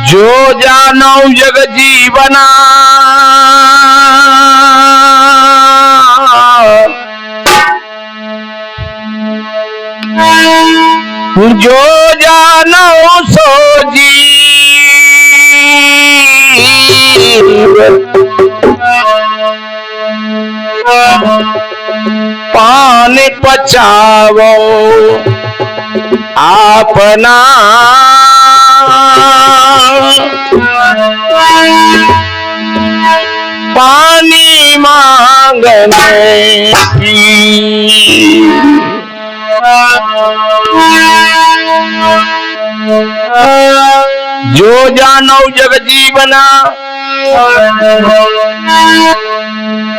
जो जानो जग जीवना जो जानो सो जीव पान पचावो अपना पानी मांगने की जो जानो जग जीवना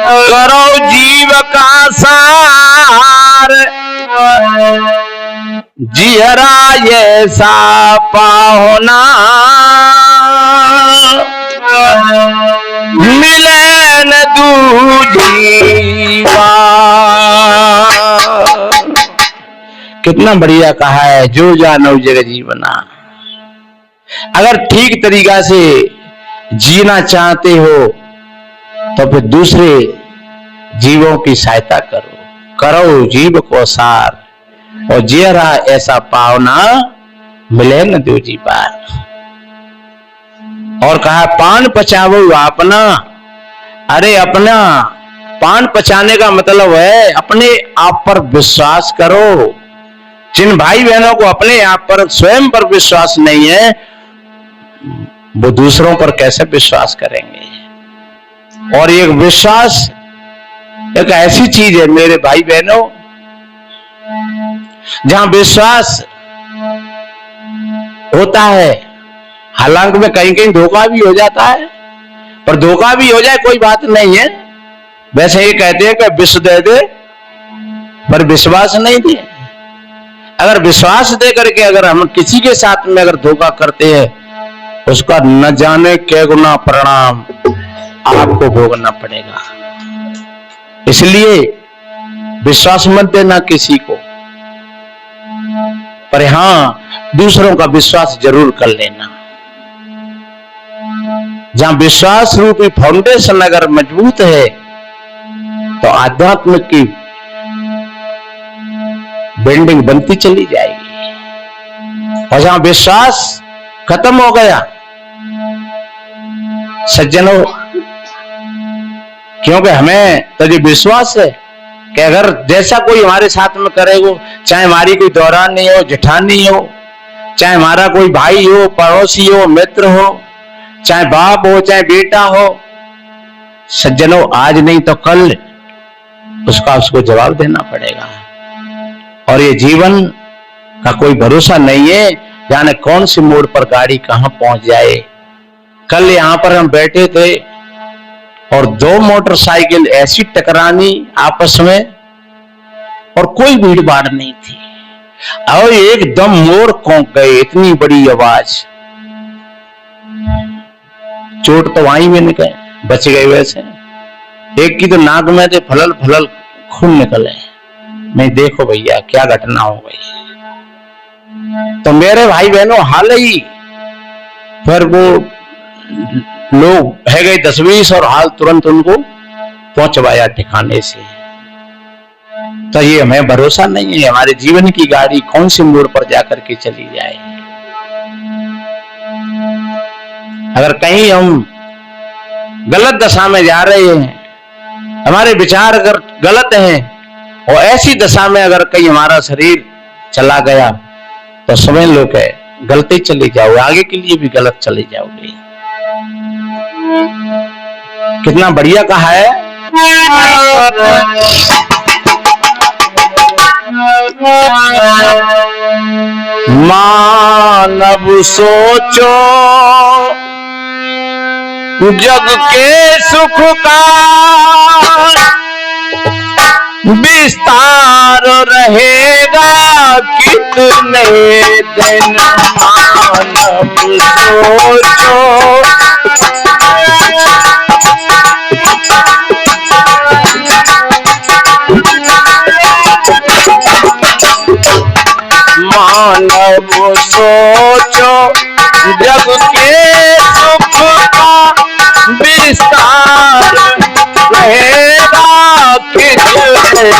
करो जीव का सार जिहरा ऐसा पाहुना मिले न दूजीवा। कितना बढ़िया कहा है, जो जानो जग जीवना। अगर ठीक तरीका से जीना चाहते हो तो फिर दूसरे जीवों की सहायता करो, करो जीव को सार और जियरा ऐसा पावना मिले न दूजी बार। और कहा पान पचावो अपना। अरे अपना पान पचाने का मतलब है अपने आप पर विश्वास करो। जिन भाई बहनों को अपने आप पर स्वयं पर विश्वास नहीं है वो दूसरों पर कैसे विश्वास करेंगे। और ये विश्वास एक ऐसी चीज है मेरे भाई बहनों, जहां विश्वास होता है, हालांकि में कहीं कहीं धोखा भी हो जाता है, पर धोखा भी हो जाए कोई बात नहीं है। वैसे ये कहते हैं कि विश्व दे दे पर विश्वास नहीं दे। अगर विश्वास दे करके अगर हम किसी के साथ में अगर धोखा करते हैं उसका न जाने क्या गुना परिणाम आपको भोगना पड़ेगा। इसलिए विश्वास मत देना किसी को, पर हां दूसरों का विश्वास जरूर कर लेना। जहां विश्वास रूपी फाउंडेशन अगर मजबूत है तो आध्यात्म की बिल्डिंग बनती चली जाएगी। और जहां विश्वास खत्म हो गया सज्जनों, क्योंकि हमें तो ये विश्वास है कि अगर जैसा कोई हमारे साथ में करेगा, चाहे हमारी कोई दौरानी हो, जेठानी हो, चाहे हमारा कोई भाई हो, पड़ोसी हो, मित्र हो, चाहे बाप हो, चाहे बेटा हो, सज्जनों आज नहीं तो कल उसको जवाब देना पड़ेगा। और ये जीवन का कोई भरोसा नहीं है, जाने कौन सी मोड़ पर गाड़ी कहां पहुंच जाए। कल यहां पर हम बैठे थे और दो मोटरसाइकिल ऐसी टकरानी आपस में और कोई भीड़ भाड़ नहीं थी और एकदम मोड़ कौंक गए, इतनी बड़ी आवाज। चोट तो वहीं में निकले, बच गए। वैसे एक की तो नाक में से फलल फलल खून निकले। मैं देखो भैया क्या घटना हो गई। तो मेरे भाई बहनों हाल ही फिर वो लोग है गए 10-20 और हाल तुरंत उनको पहुंचवाया ठिकाने से। तो ये हमें भरोसा नहीं है हमारे जीवन की गाड़ी कौन सी मोड़ पर जाकर के चली जाए। अगर कहीं हम गलत दशा में जा रहे हैं, हमारे विचार अगर गलत हैं और ऐसी दशा में अगर कहीं हमारा शरीर चला गया तो समझ लो कि गलती चली जाओगे, आगे के लिए भी गलत चली जाओगे। कितना बढ़िया कहा है। मानव सोचो जग के सुख का विस्तार रहेगा कितने दिन। मानव सोचो मानव सोचो जग के सुख का विस्तार रहेगा कितने दिन।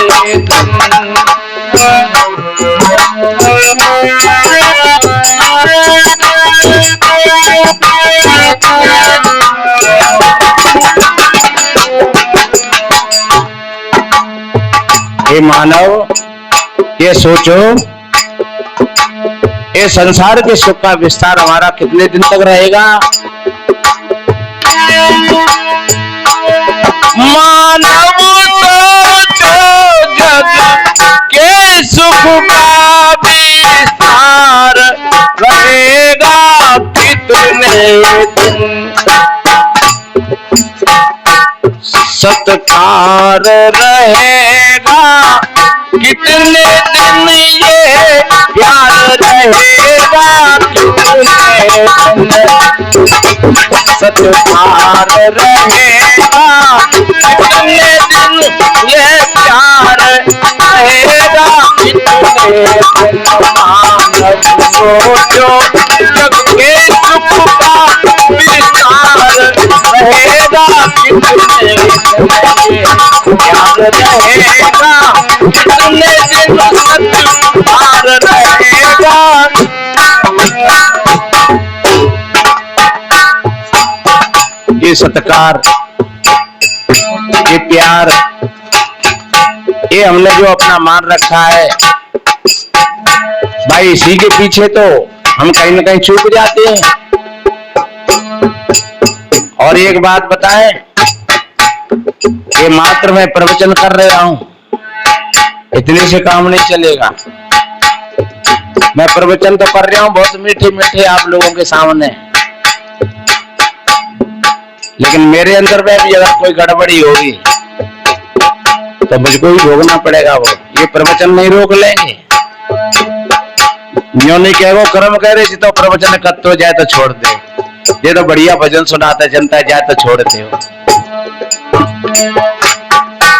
हे मानव, ये सोचो, ये संसार के सुख का विस्तार हमारा कितने दिन तक रहेगा? मानव सोचो, जग के सुख का विस्तार रहेगा कितने दिन। सत्कार रहेगा कितने दिन, ये प्यार रहेगा कितने दिन। सत्कार रहेगा कितने दिन, ये प्यार रहेगा कितने दिन। मानव सोचो, जग के सुख का विस्तार रहेगा कितने दिन, प्यार रहेगा कितने दिन। सत्कार रहेगा। ये सत्कार, ये प्यार, ये हमने जो अपना मान रखा है भाई, इसी के पीछे तो हम कहीं ना कहीं चूक जाते हैं। और एक बात बताएं, ये मात्र मैं प्रवचन कर रहा हूं, इतने से काम नहीं चलेगा। मैं प्रवचन तो कर रहा हूं बहुत मीठे मीठे आप लोगों के सामने, लेकिन मेरे अंदर में भी अगर कोई गड़बड़ी होगी तो मुझको ही भोगना पड़ेगा। वो ये प्रवचन नहीं रोक लेंगे। न्यों नहीं कहो कर्म कह रहे तो प्रवचन कत तो जाए तो छोड़ दे, ये तो बढ़िया भजन सुनाता जनता जाए तो छोड़ते हो।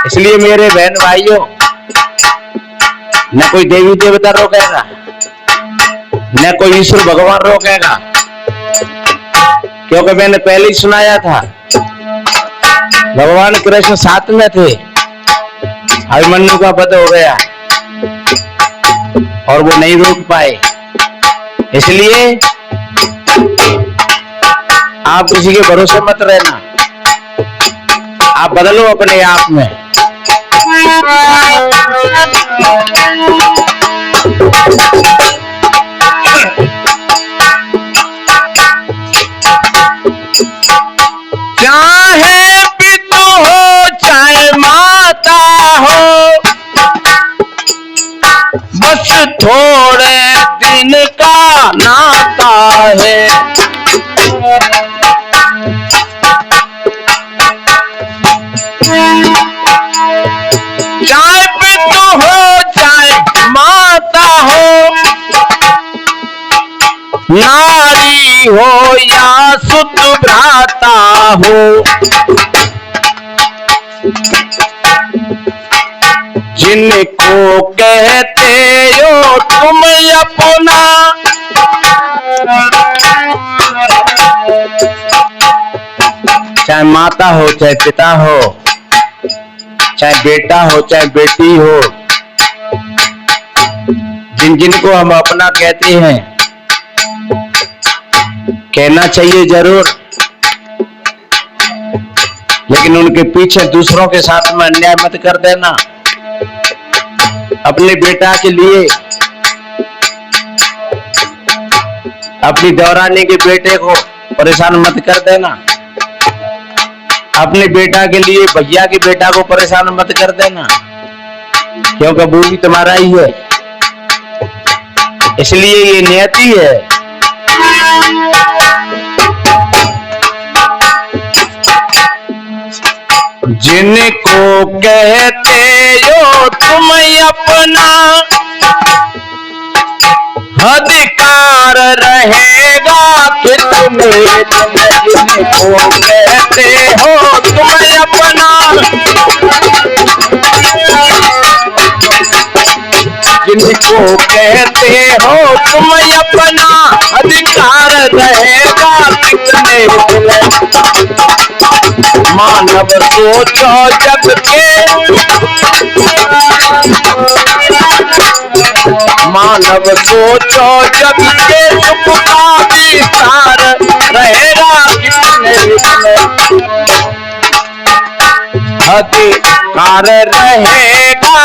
इसलिए मेरे बहन भाइयों, न कोई देवी देवता रोकेगा, न कोई ईश्वर भगवान रोकेगा, क्योंकि मैंने पहले ही सुनाया था भगवान कृष्ण साथ में थे, अभिमन्यु का वध हो गया और वो नहीं रोक पाए। इसलिए आप किसी के भरोसे मत रहना, आप बदलो अपने आप में। चाहे पिता हो चाहे माता हो, बस थोड़े दिन का नाता है। चाहे पिता हो चाहे माता हो, नारी हो या सुत भ्राता हो, जिनको कहते हो तुम अपना, चाहे माता हो चाहे पिता हो, चाहे बेटा हो चाहे बेटी हो, जिन जिनको हम अपना कहते हैं, कहना चाहिए जरूर, लेकिन उनके पीछे दूसरों के साथ में अन्याय मत कर देना। अपने बेटा के लिए, अपनी देवरानी के बेटे को परेशान मत कर देना। अपने बेटा के लिए भैया के बेटा को परेशान मत कर देना, क्योंकि वो भी तुम्हारा ही है। इसलिए ये नियति है। जिनको कहते हो तुम अपना, अधिकार रहेगा कि तुम्हें, जिनको कहते हो तुम अपना, किनको कहते हो तुम अपना अधिकार रहेगा कितने दिन। मानव सोचो जग के, मानव सोचो जग के सुख का विस्तार रहेगा कितने दिन। अधिकार रहेगा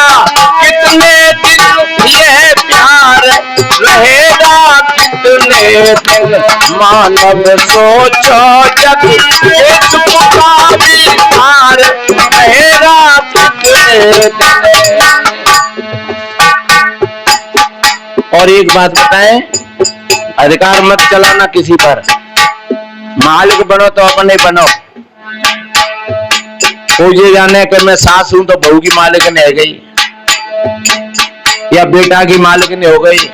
कितने दिन, यह प्यार रहेगा कितने दिन। मानव सोचो जग के सुख का विस्तार रहेगा कितने दिन। और एक बात बताएं, अधिकार मत चलाना किसी पर। मालिक बनो तो अपने बनो। कोई ये जाने कि मैं सास हूं तो बहू की मालिक ने हो गई, या बेटा की मालिक ने हो गई,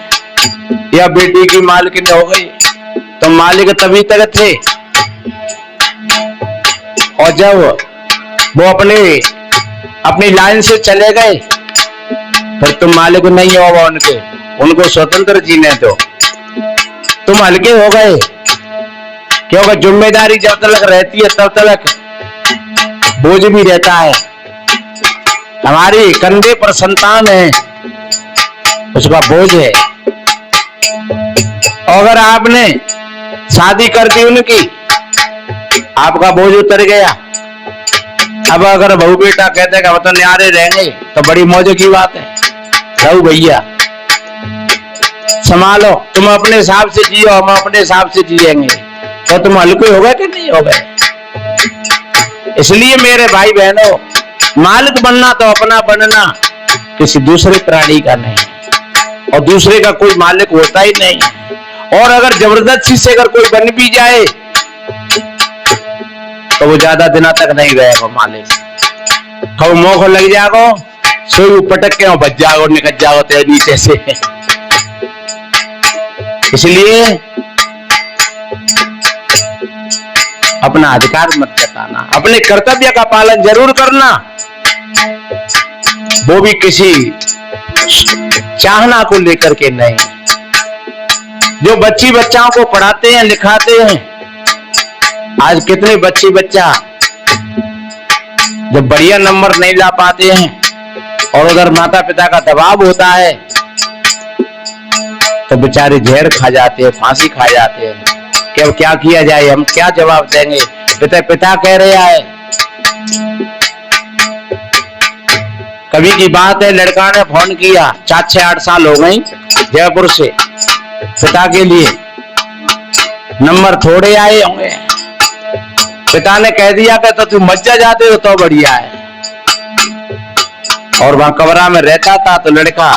या बेटी की मालिक ने हो गई। तो मालिक तभी तक थे, और जब वो अपनी लाइन से चले गए फिर तुम मालिक नहीं होगा उनके। उनको स्वतंत्र जीने दो। तुम हल्के हो गए, क्योंकि जिम्मेदारी जब तक रहती है तब तक बोझ भी रहता है। हमारी कंधे पर संतान है, उसका बोझ है। अगर आपने शादी कर दी उनकी, आपका बोझ उतर गया। अब अगर बहू बेटा कहते हैं कि हम तो न्यारे रहेंगे तो बड़ी मौज की बात है। रहू भैया, संभालो, तुम अपने हिसाब से जियो, हम अपने हिसाब से जिएंगे। तो तुम हल्के हो गए कि नहीं हो गए? इसलिए मेरे भाई बहनों, मालिक बनना तो अपना बनना, किसी दूसरे प्राणी का नहीं, और दूसरे का कोई मालिक होता ही नहीं। और अगर जबरदस्ती से अगर कोई बन भी जाए तो वो ज्यादा दिनों तक नहीं रहेगा मालिक। कब मौका लग जाओ, सोई पटक के बच जाओ, निकल जाओ तेरे नीचे से। इसलिए अपना अधिकार मत जताना, अपने कर्तव्य का पालन जरूर करना, वो भी किसी चाहना को लेकर के नहीं। जो बच्ची बच्चाओं को पढ़ाते हैं लिखाते हैं, आज कितने बच्ची बच्चा जब बढ़िया नंबर नहीं ला पाते हैं और उधर माता पिता का दबाव होता है तो बेचारे जहर खा जाते हैं, फांसी खा जाते हैं। कि अब क्या किया जाए, हम क्या जवाब देंगे? पिता कह रहे हैं। कभी की बात है, लड़का ने फोन किया, 4-8 साल हो गई, जयपुर से। पिता के लिए नंबर थोड़े आए होंगे। पिता ने कह दिया कि तो तुम मज्जा जाते हो तो बढ़िया है। और वहां कमरा में रहता था तो लड़का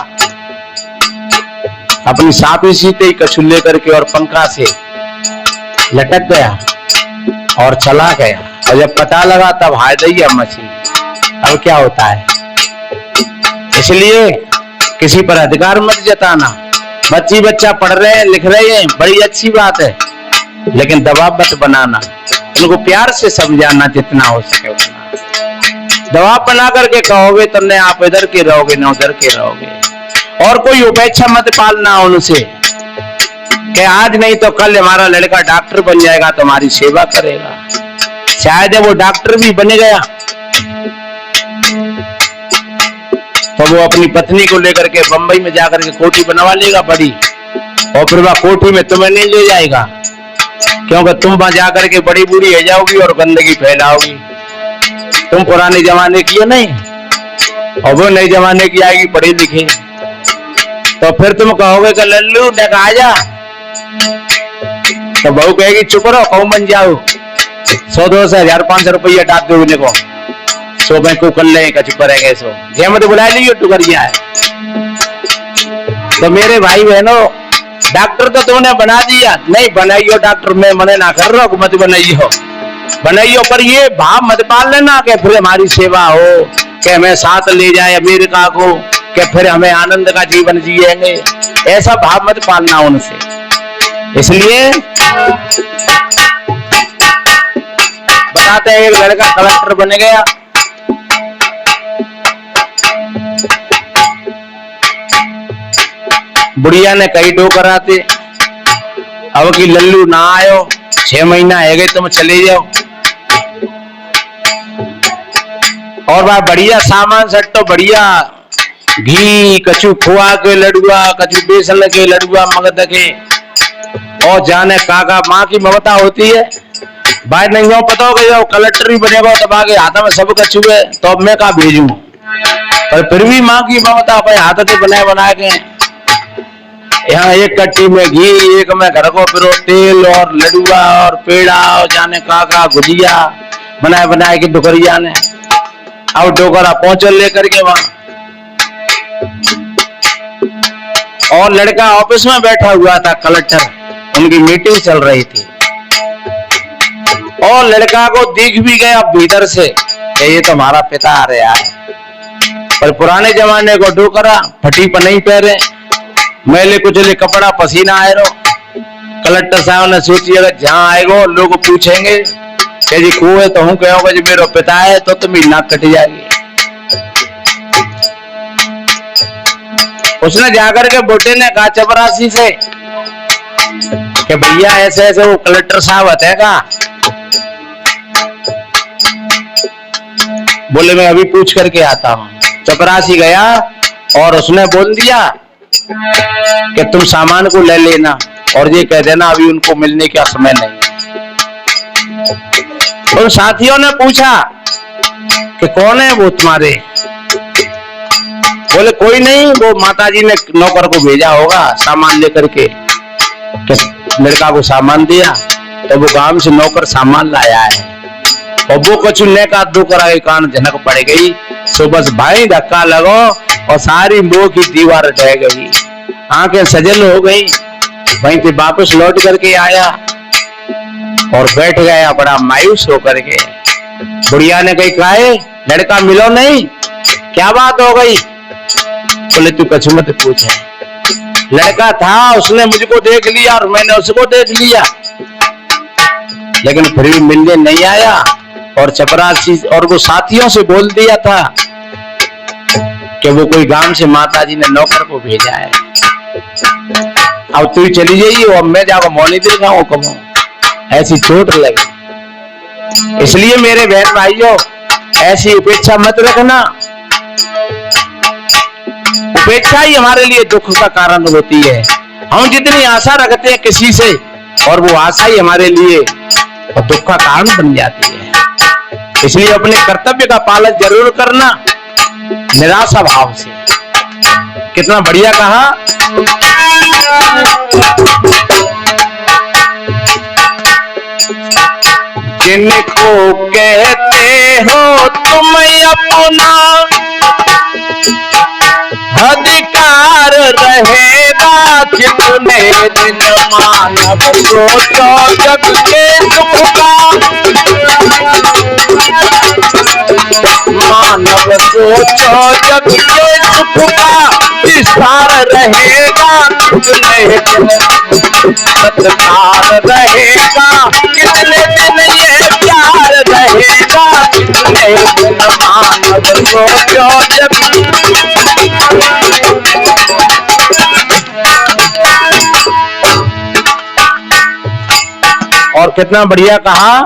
अपनी सापी सीते ही कछुल्ले करके और पंखा से लटक गया और चला गया। और जब पता लगा तब हाय दैया मची। अब क्या होता है? इसलिए किसी पर अधिकार मत जताना। बच्ची बच्चा पढ़ रहे हैं, लिख रहे हैं, बड़ी अच्छी बात है, लेकिन दबाव मत बनाना। उनको प्यार से समझाना जितना हो सके उतना। दबाव बना करके कहोगे तो न आप इधर के रहोगे न उधर के रहोगे। और कोई उपेक्षा मत पालना उनसे कि आज नहीं तो कल हमारा लड़का डॉक्टर बन जाएगा तो हमारी सेवा करेगा। शायद वो डॉक्टर भी बन गया तो वो अपनी पत्नी को लेकर के बंबई में जाकर के कोठी बनवा लेगा बड़ी, और फिर वह कोठी में तुम्हें नहीं ले जाएगा, क्योंकि तुम वहां जाकर के बड़ी बूढ़ी हो जाओगी और गंदगी फैलाओगी। तुम पुराने जमाने की हो नहीं, और वो नए जमाने की आएगी पढ़ी लिखी। तो फिर तुम कहोगे कि लल्लू ने कहा जा, तो बहू कहेगी चुप रहो, कहूं बन जाओ। 100-200 1,000-500 रुपया डाल दो उन्हें को, सो बैंक को कर ले चुप रहेंगे। सो जे मत बुला ली टुकरिया है। तो मेरे भाई बहनों, डॉक्टर तो तुमने बना दिया, नहीं बनाइयो डॉक्टर, मैं मने ना कर रहा हूं, मत बनाइयो, पर ये भाव मत पाल लेना कि फिर हमारी सेवा हो, कि हमें साथ ले जाए अमेरिका को, कि फिर हमें आनंद का जीवन जिएंगे। ऐसा भाव मत पालना उनसे। इसलिए बताते हैं, एक लड़का कलेक्टर बन गया, बुढ़िया ने कई डोकर आते, अब की लल्लू ना आयो, 6 महीना है गए, तुम चले जाओ। और भाई बढ़िया सामान सट्टो, बढ़िया घी, कछु खोआ के लड़ुआ, कछु बेसन के लड़ुआ, मगध के, और जाने काका। माँ की ममता होती है भाई, नहीं हो पता होगा कलेक्टर भी बनेगा तब आगे हाथ में सब कछु है, तो अब मैं कहा भेजूं, पर फिर भी माँ की ममता भाई हाथ से बना के। यहाँ एक कट्टी में घी, एक में घर को फिर तेल और लड़ुआ और पेड़ा और जाने काका गुजिया बनाए के डुकरिया ने। अब डोकरा पहुंचो लेकर के वहां, और लड़का ऑफिस में बैठा हुआ था, कलेक्टर, उनकी मीटिंग चल रही थी, और लड़का को दिख भी गया भीतर से कि ये तो हमारा पिता आ रहा है। पर पुराने जमाने को डोकरा, फटी पनई पहरे, मैले कुचले कपड़ा, पसीना आए रो। कलेक्टर साहब ने सोची अगर जहां आएगो लोग पूछेंगे कि जी को है, तो हूं कहोगे जी मेरा पिता है, तो तुम्हें नाक कट जाएगी। उसने जाकर के बेटे ने कहा चपरासी से कि भैया ऐसे ऐसे वो कलेक्टर साहब हतेगा। बोले मैं अभी पूछ करके आता हूं। चपरासी गया और उसने बोल दिया कि तुम सामान को ले लेना और ये कह देना अभी उनको मिलने का समय नहीं। तो साथियों ने पूछा कि कौन है वो तुम्हारे? बोले कोई नहीं, वो माताजी ने नौकर को भेजा होगा सामान लेकर के। लड़का को सामान दिया तो वो गांव से नौकर सामान लाया है, और वो कुछ ने का दो करा के कान झनक पड़ गई। सो बस भाई धक्का लगो और सारी मुंह की दीवार ढह गई, आंखें सजल हो गई। वहीं से वापस लौट करके आया और बैठ गया बड़ा मायूस होकर के। बुढ़िया ने कही काहे लड़का मिलो नहीं, क्या बात हो गई? बोले तू कछु मत पूछ, लड़का था उसने मुझको देख लिया और मैंने उसको देख लिया, लेकिन फिर भी मिलने नहीं आया। और चपरासी और वो साथियों से बोल दिया था कि वो कोई गांव से माताजी ने नौकर को भेजा है, अब तू चली जाइए और मैं जाकर मौनी दिखाऊं कहूं, ऐसी चोट लगी। इसलिए मेरे बहन भाइयों ऐसी उपेक्षा मत रखना। उपेक्षा ही हमारे लिए दुख का कारण होती है। हम जितनी आशा रखते हैं किसी से, और वो आशा ही हमारे लिए दुख का कारण बन जाती है। इसलिए अपने कर्तव्य का पालन जरूर करना, निराशा भाव से। कितना बढ़िया कहा, जिनको कहते हो तुम अपना अधिकार रहेगा कितने दिन, मानव सोचो जग के सुख का, मानव सोचो जग के सुख का विस्तार रहेगा कितने दिन, सत्कार रहेगा कितने दिन, ये प्यार रहेगा कितने दिन, मानव सोचो जग। और कितना बढ़िया कहा,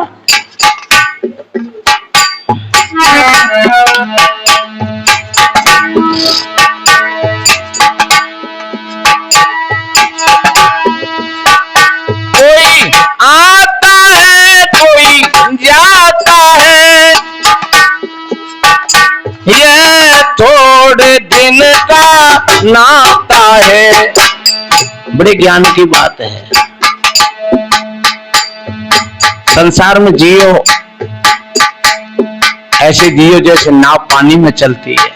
कोई आता है कोई जाता है, ये थोड़े दिन का नाता है। बड़े ज्ञान की बात है। संसार में जियो ऐसे जियो जैसे नाव पानी में चलती है,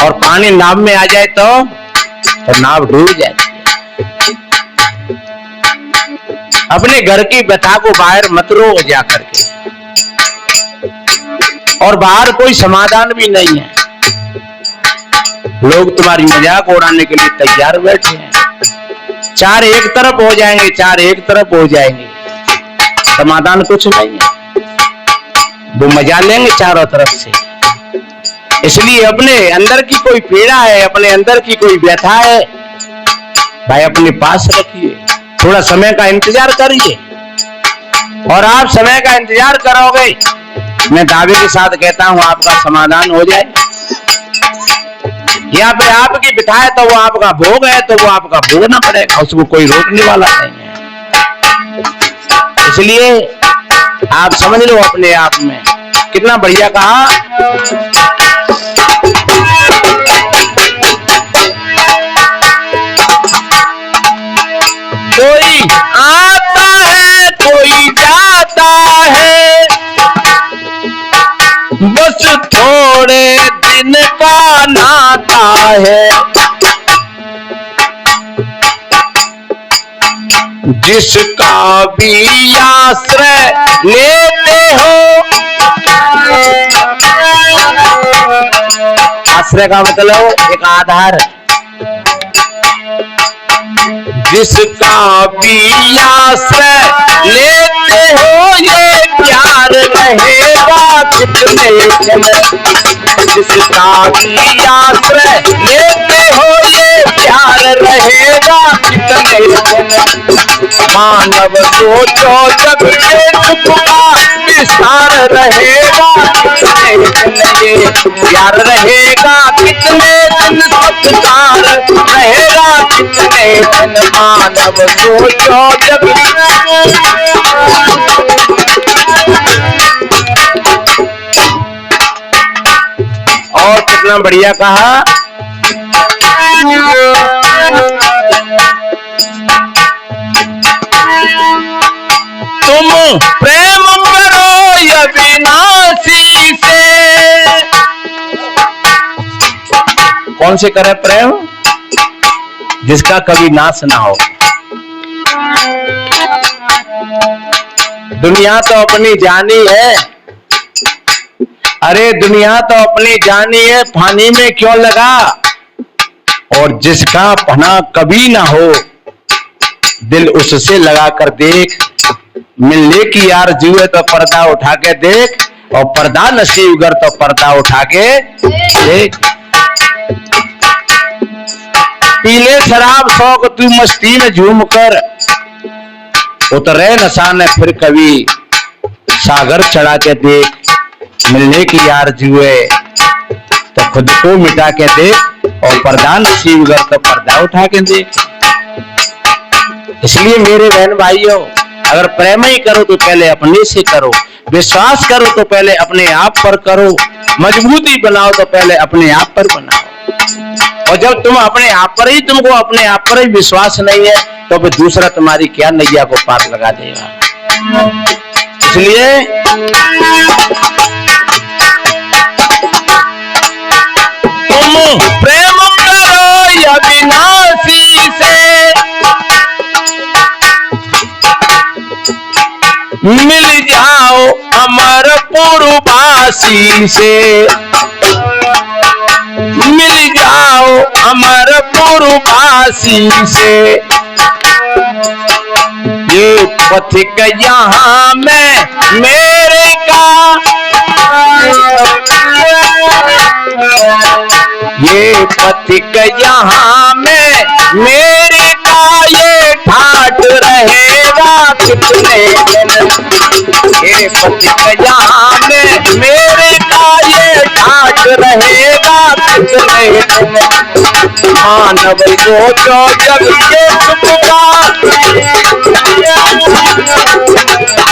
और पानी नाव में आ जाए तो नाव डूब जाती है। अपने घर की व्यथा को बाहर मत रो जा करके, और बाहर कोई समाधान भी नहीं है। लोग तुम्हारी मजाक उड़ाने के लिए तैयार बैठे हैं। चार एक तरफ हो जाएंगे, चार एक तरफ हो जाएंगे, समाधान कुछ नहीं है। वो मजा लेंगे चारों तरफ से, इसलिए अपने अंदर की कोई पीड़ा है, अपने अंदर की कोई व्यथा है, भाई अपने पास रखिए, थोड़ा समय का इंतजार करिए। और आप समय का इंतजार करोगे, मैं दावे के साथ कहता हूं आपका समाधान हो जाए। या फिर आपकी बिठा है तो वो आपका भोग है, तो वो आपका भोगना पड़ेगा, उसको कोई रोकने वाला नहीं है। इसलिए आप समझ लो अपने आप में, कितना बढ़िया कहा। कोई आता है कोई जाता है, बस थोड़े दिन का नाता है। जिसका भी आश्रय लेते हो, आश्रय का मतलब एक आधार। जिसका भी आश्रय लेते हो, ये प्यार रहेगा कितने दिन। जिसका भी आश्रय लेते हो, ये प्यार रहेगा कितने दिन। मानव सोचो जब ये सुख का विस्तार रहेगा कितने दिन। ये प्यार रहेगा कितने दिन, सत्कार रहेगा कितने दिन। मानव सोचो जब और कितना बढ़िया कहा। तुम प्रेम करो अविनाशी से। कौन से करे प्रेम? जिसका कभी नाश ना हो। दुनिया तो अपनी जानी है, अरे दुनिया तो अपनी जानी है, पानी में क्यों लगा। और जिसका पना कभी ना हो, दिल उससे लगा कर देख। मिलने की आरज़ू है तो पर्दा उठा के देख, और पर्दा नसीब कर तो पर्दा उठा के देख। पीले शराब शौक तू मस्ती में झूम कर, उतरे नशा ने फिर कभी सागर चढ़ा के देख। मिलने की आरज़ू है तो खुद को मिटा के देख, और पर्दा नसीब कर तो पर्दा उठा के देख। इसलिए मेरे बहन भाइयों, अगर प्रेम ही करो तो पहले अपने से करो, विश्वास करो तो पहले अपने आप पर करो, मजबूती बनाओ तो पहले अपने आप पर बनाओ। और जब तुम अपने आप पर ही, तुमको अपने आप पर ही विश्वास नहीं है, तो फिर दूसरा तुम्हारी क्या नैया को पार लगा देगा। इसलिए तुम प्रेम करो अविनाशी से, मिल जाओ अमरपुरवासी से। मिल जाओ अमरपुरवासी से। ये पथिक यहाँ में मेरे का, ये पथिक यहाँ में मेरे का, ये ठाट रहेगा कितने दिन। ये पथिक यहाँ में मेरे का, ये ठाट रहेगा कितने दिन। मानव सोचो जब ये सुख का,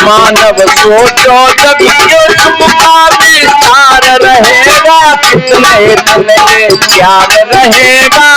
मानव सोचो जब ये सुख का विस्तार रहेगा कितने दिन। प्यार रहेगा